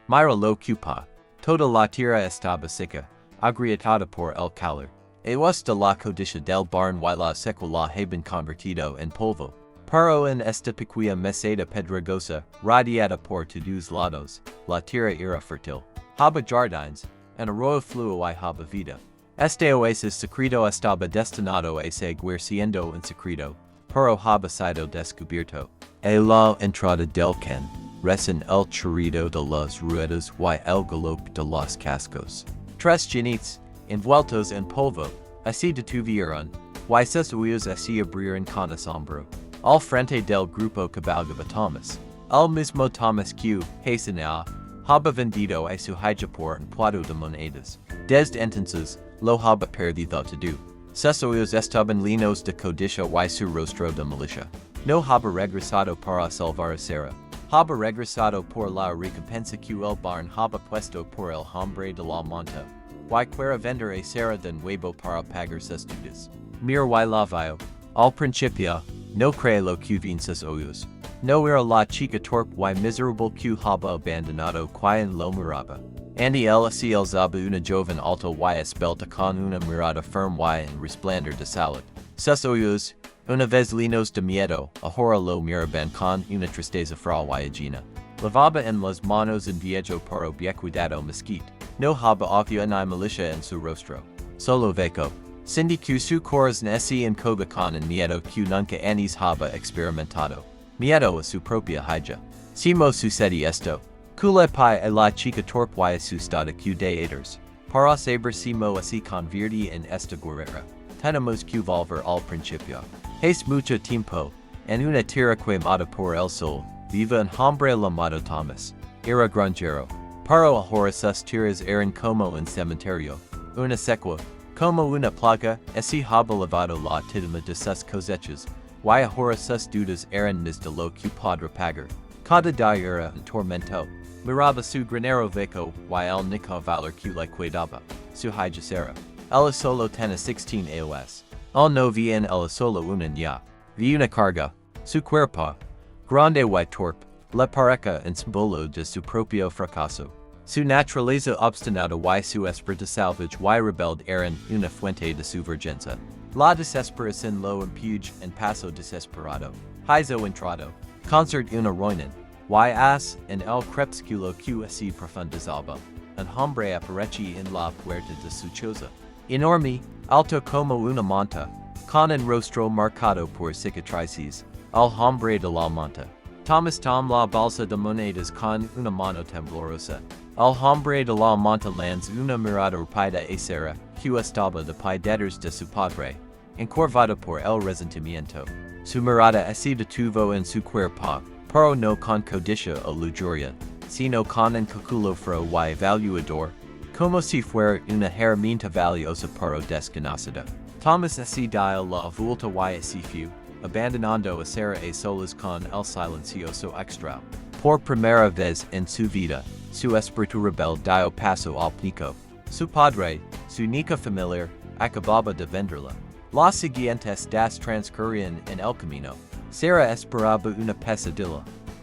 Mira lo cupa. Toda la tierra estaba seca, agrietado por el calor. Ewas la codicia del barn y la secuela haben convertido en polvo. Pero en esta pequeña meseta pedregosa, rodeada por todos lados, la tierra era fértil. Haba jardines, en arroyo fluo y haba vida. Este oasis secreto estaba destinado a seguir siendo en secreto, pero haba sido descubierto. A la entrada del can, recién el chorrido de las ruedas y el galope de los cascos. Tres jinetes, envueltos en polvo, así detuvieron, y sus oídos así abrieron con asombro. Al frente del grupo cabalgaba Thomas. El mismo Thomas que, hacenía, haba vendido a su hija por un plato de monedas. Desde entonces, lo haba perdido todo. Sus oídos estaban llenos de codicia y su rostro de malicia. No haba regresado para salvar a Sarah. Haba regresado por la recompensa que el barn haba puesto por el hombre de la monta. Y quiera vender a Sarah de nuevo para pagar sus deudas. Mira y la vio. Al principio, no cree lo que vi en sus oídos. No era la chica torpe y miserable que haba abandonado quien lo miraba. Andy él así alzaba una joven alta y esbelta con una mirada firme y en resplandor de salud. Sus oídos, una vez llenos de miedo, ahora lo miraban con una tristeza fragilina. Lavaba en las manos un viejo pero bien cuidado mesquite. No haba odio ni malicia en su rostro. Solo veco. Cindy que su corazón así en coba con un miedo que nunca antes haba experimentado. Miedo a su propia hija. Simo sucede esto. Cule pai a la chica torpe y asustada que de haters. Para saber simo así converti en esta guerrera. Tenemos que volver al principio. Hace mucho tiempo, en una tierra quemada por el sol, viva un hombre llamado Thomas. Era granjero. Pero ahora sus tierras eran como un cementerio. Una secua, como una plaga, así haba lavado la tidima de sus cosechas, y ahora sus deudas eran más de lo que podrá pagar. Cada día era un tormento. Miraba su granero veco y el nico valor que le cuidaba. Su hija Sarah. Ella solo tenía 16 años. El no vi en ella solo una niña. Vi una carga. Su cuerpo, grande y torpe, le pareja un símbolo de su propio fracaso. Su naturaleza obstinada y su espíritu salvage y rebelde eran una fuente de su vergüenza. La desesperación lo impugna en paso desesperado. Hizo entrado. Concert una ruina. Y as en el crepúsculo que así profundizaba, un hombre apareció en la puerta de su choza. Enorme, alto como una monta, con un rostro marcado por cicatrices, el hombre de la monta. Thomas tom la bolsa de monedas con una mano temblorosa. El hombre de la monta lanza una mirada rápida a Sarah, que estaba de pie detrás de su padre, encorvada por el resentimiento. Su mirada así detuvo en su cuerpo, pero no con codicia o lujuria, sino con un calculo fro y evaluador, como si fuera una herramienta valiosa pero desconocida. Thomas así dio la vuelta y así fue, abandonando a Sarah a solas con el silencioso extra. Por primera vez en su vida, su espíritu rebelde dio paso al pánico. Su padre, su única familiar, acababa de venderla. Las siguientes das transcurrían en el camino. Sarah esperaba una pesadilla.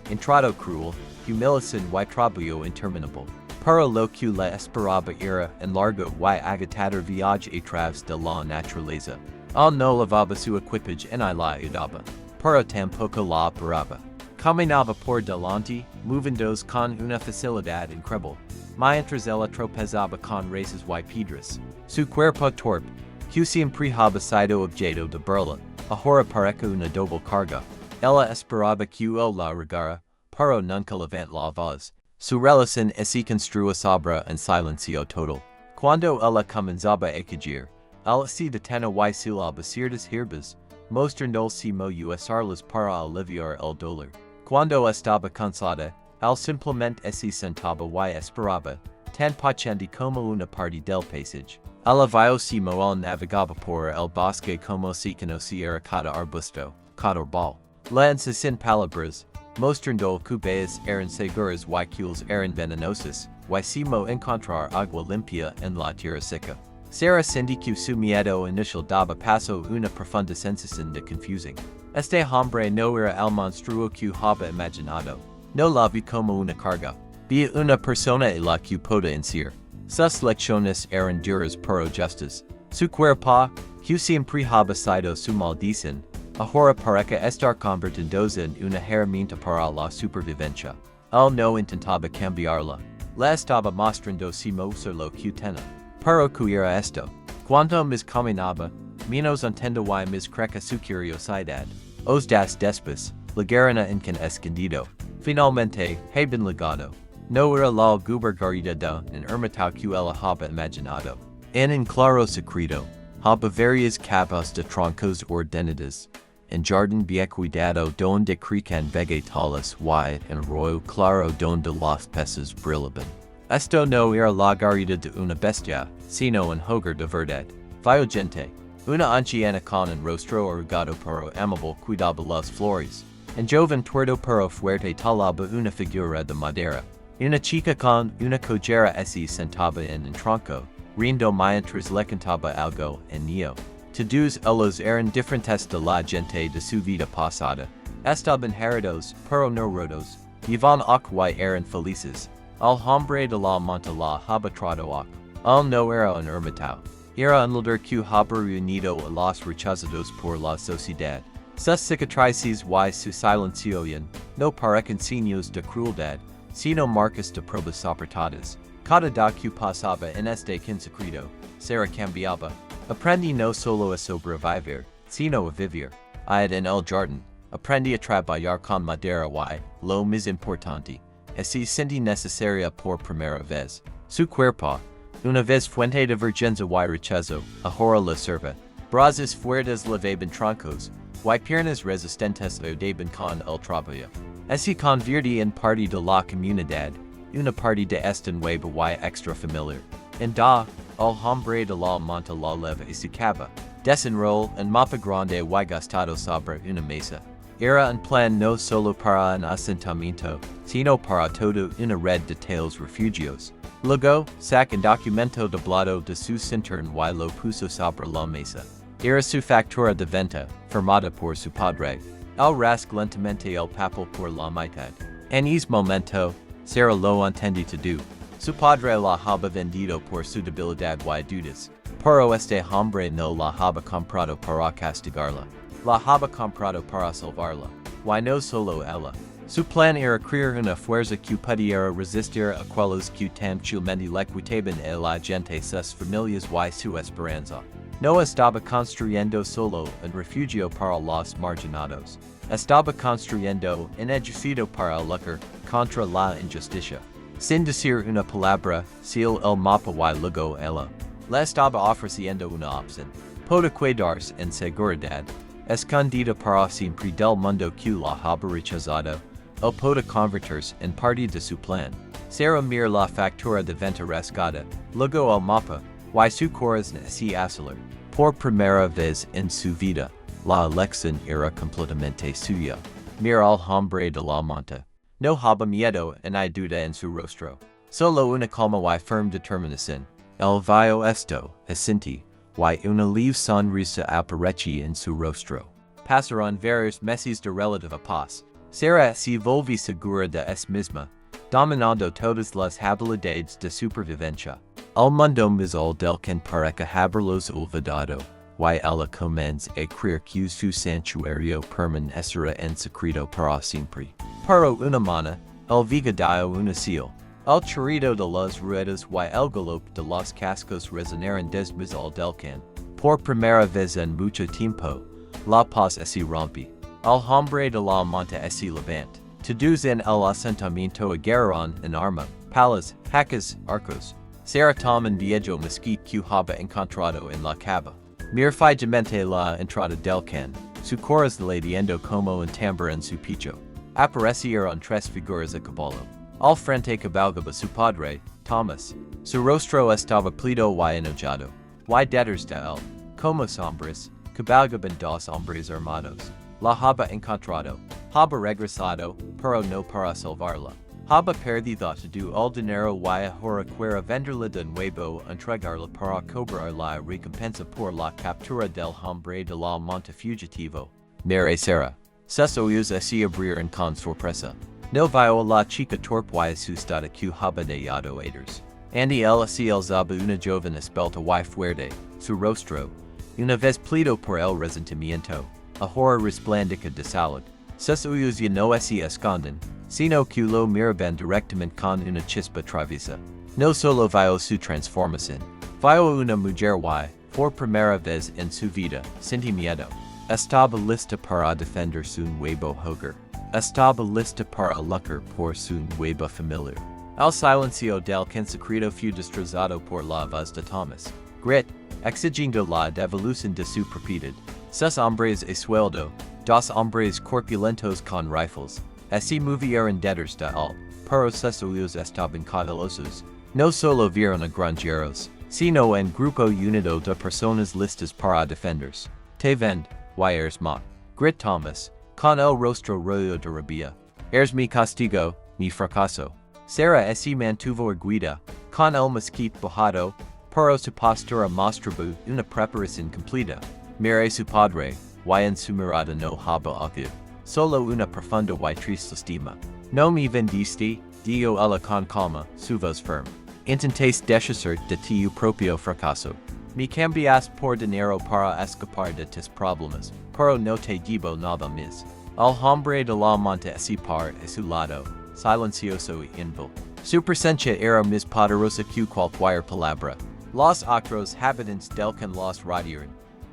Entrado cruel, humiliación y trabajo interminable. Pero lo que le esperaba era un largo y agotador viaje a través de la naturaleza. Él no lavaba su equipaje en la ayudaba, pero tampoco la paraba. Caminaba por delante, moviéndose con una facilidad increíble, mientras ella tropezaba con raíces y piedras. Su cuerpo torpe, que siempre había sido objeto de burla, ahora parecía una doble carga. Ella esperaba que él la regara, pero nunca levantó la voz. Su relación así construía sobre un silencio total. Cuando ella comenzaba a quejar, él se detenía y silbaba ciertas hierbas, mostrándose muy usarlas para aliviar el dolor. Cuando estaba cansada, él simplemente se sentaba y esperaba, tan paciente como una parte del paisaje. Ella vio como él navegaba por el bosque como si conociera cada arbusto, cada árbol. Lanza sin palabras, mostrando que bellas eran seguras y cules eran venenosas, y simo encontrar agua limpia en la tierra seca. Sarah sintió que su miedo inicial daba paso una profunda sensación de confusión. Este hombre no era el monstruo que había imaginado. No la vi como una carga. Via una persona y la que pueda incir sus lecciones eran duras pero justas. Su cuerpo, que siempre había sido su maldicen, ahora parece estar convirtiéndose en una herramienta para la supervivencia. Él no intentaba cambiarla. La estaba mostrando si lo que tenía. Pero que era esto. Cuanto más caminaba, menos entendía y más crecía su curiosidad. Os das después, llegaron en can escondido. Finalmente, haben legado. No era la gubergarida de un ermitao que ella había imaginado. En claro secreto, había varias capas de troncos ordenadas. En jardín bien cuidado donde crecen vegetales y en arroyo claro donde los peces brillaban. Esto no era la garida de una bestia, sino un hogar de verdad. Violente. Una anciana con un rostro arrugado pero amable cuidaba las flores. En joven tuerto pero fuerte talaba una figura de madera. Una chica con una collera se sentaba en un tronco, riendo mientras le cantaba algo en neo. Todos ellos eran diferentes de la gente de su vida pasada. Estaban heridos, pero no rotos. Iban y eran felices. El hombre de la monta la había trado él no era un ermitao. Era un líder que había reunido a los rechazados por la sociedad. Sus cicatrices y su silenciación no parecen signos de crueldad, sino marcas de pruebas soportadas. Cada día que pasaba en este secreto, Sara cambiaba. Aprendí no solo a sobrevivir, sino a vivir. En el jardín, aprendí a trabajar con madera y, lo más importante, se sentí necesaria por primera vez. Su cuerpo, una vez fuente de vergüenza y rechazo, ahora la serva. Brazos fuertes levaban troncos, y piernas resistentes ayudaban con el trabajo. Se convirtió en parte de la comunidad, una parte de este nuevo y extra familiar. En da, el hombre de la monta la leva y se cava. Desenroll un mapa grande y gastado sobre una mesa. Era un plan no solo para un asentamiento, sino para toda una red de tales refugios. Luego, saca un documento doblado de su cinturón y lo puso sobre la mesa. Era su factura de venta, firmada por su padre. Él rasca lentamente el papel por la mitad. En ese momento, Sara lo entendió todo. Su padre la había vendido por su debilidad y dudas. Pero este hombre no la había comprado para castigarla. La había comprado para salvarla. Y no solo ella. Su plan era crear una fuerza que pudiera resistir a aquellos que tan fácilmente le quitaban a la gente sus familias y su esperanza. No estaba construyendo solo un refugio para los marginados. Estaba construyendo un edificio para luchar contra la injusticia. Sin decir una palabra, seal el mapa y luego ella. Le estaba ofreciendo una opción. Puede quedarse en seguridad, escondida para siempre del mundo que la había rechazado, o puede convertirse en parte de su plan. Sara mira la factura de venta rasgada, luego el mapa, y su corazón se acelera. Por primera vez en su vida, la elección era completamente suya. Mira al hombre de la monta. No había miedo ni duda en su rostro. Solo una calma y firme determinación. El vio esto, asentí, y una leve sonrisa apareció en su rostro. Pasaron varios meses de relativa paz. Sara se volvió segura de sí misma, dominando todas las habilidades de supervivencia. El mundo mismo del que parece haberlos olvidado, y ella comienza a creer que su santuario permanecerá en secreto para siempre. Pero una mañana, el vigadayo una seal. El chorrido de las ruedas y el galope de los cascos resonaron desde el del can. Por primera vez en mucho tiempo, la paz se rompe. El hombre de la monta se levanta. Todos en el asentamiento agarraron en arma, palas, hacas, arcos. Sara toma un viejo mosquite que había encontrado en la cava. Mira fijamente la entrada del can, su corazón latiendo como un tambor en su pecho. Aparecieron tres figuras a caballo. Al frente cabalgaba su padre, Thomas. Su rostro estaba pálido y enojado. Y detrás de él, como sombras, cabalgaban dos hombres armados. La había encontrado, había regresado, pero no para salvarla. Había perdido todo el dinero y ahora quiere venderla de nuevo, entregarla para cobrar la recompensa por la captura del hombre de la monta fugitivo. Mira Sara. Sus ojos se abrieron con sorpresa. No vio la chica torp y asustada que haba de yado aiders. Andy el zaba una joven espelta y fuerte, su rostro, una vez plido por el resentimiento, a horror resplandica de salud. Sus ojos ya no se esconden, sino que lo miraban directamente con una chispa traviesa. No solo vio su transformación, vio una mujer y, por primera vez en su vida, sentí miedo. Estaba lista para defender su nuevo hogar. Estaba lista para luchar por su nueva familia. El silencio del consecrado fue destrozado por la voz de Thomas. Grit, exigiendo la devolución de su propiedad. Sus hombres a sueldo, dos hombres corpulentos con rifles, así movieron detrás de él, pero sus ojos estaban cautelosos. No solo vieron a granjeros, sino en grupo unido de personas listas para defenderse. Te vend, y eres ma. Grit Thomas, con el rostro rojo de rabia. Eres mi castigo, mi fracaso. Sarah se mantuvo erguida, con el mosquite bajado, pero su postura mostraba una preparación completa. Mire su padre, y en su mirada no haba algo, solo una profunda y triste estima. No me vendiste, dijo ella con calma, su voz firme. Intentéis deshacer de tu propio fracaso. Me cambias por dinero para escapar de tus problemas, pero no te llevo nada más. El hombre de la monta se par a su lado, silencioso y inmóvil. Su presencia era más poderosa que cualquier palabra. Los otros habitantes del can los rodearon.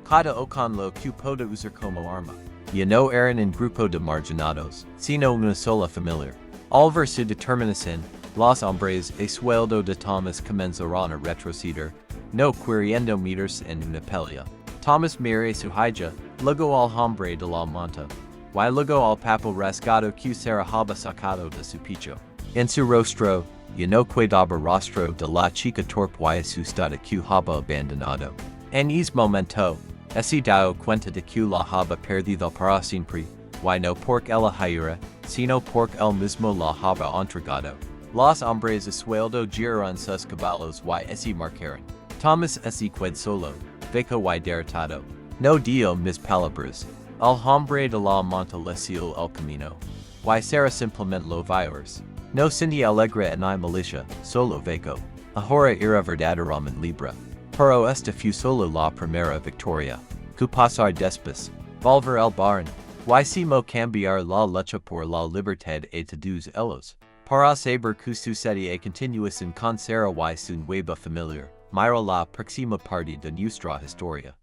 Cada ocon lo que pudo usar como arma. Ya no eran un grupo de marginados, sino una sola familia. Al ver su determinación, los hombres a sueldo de Thomas comenzaron a retroceder, no queriendo meterse en una pelea. Thomas mire su hija, luego al hombre de la monta, y luego al papo rasgado que Sarah había sacado de su pecho. En su rostro, ya no quedaba rostro de la chica torpe y asustada que había abandonado. En ese momento, se dio cuenta de que la había perdido para siempre, y no porque ella hiriera, sino porque él mismo la había entregado. Los hombres a sueldo giraron sus caballos y se marcaron. Thomas se quedó solo, veco y derrotado. No dio mis palabras. El hombre de la monta le siguió el camino. Y Sarah simplemente lo vairs. No sentía alegre en la milicia, solo veco. Ahora era verdaderamente libre. Pero esta fue solo la primera victoria. Que pasar después, volver al barn. Y si mo cambiar la lucha por la libertad a todos ellos. Para saber que sucede a continuación con Sarah y su nueva familia, mira la próxima parte de nuestra historia.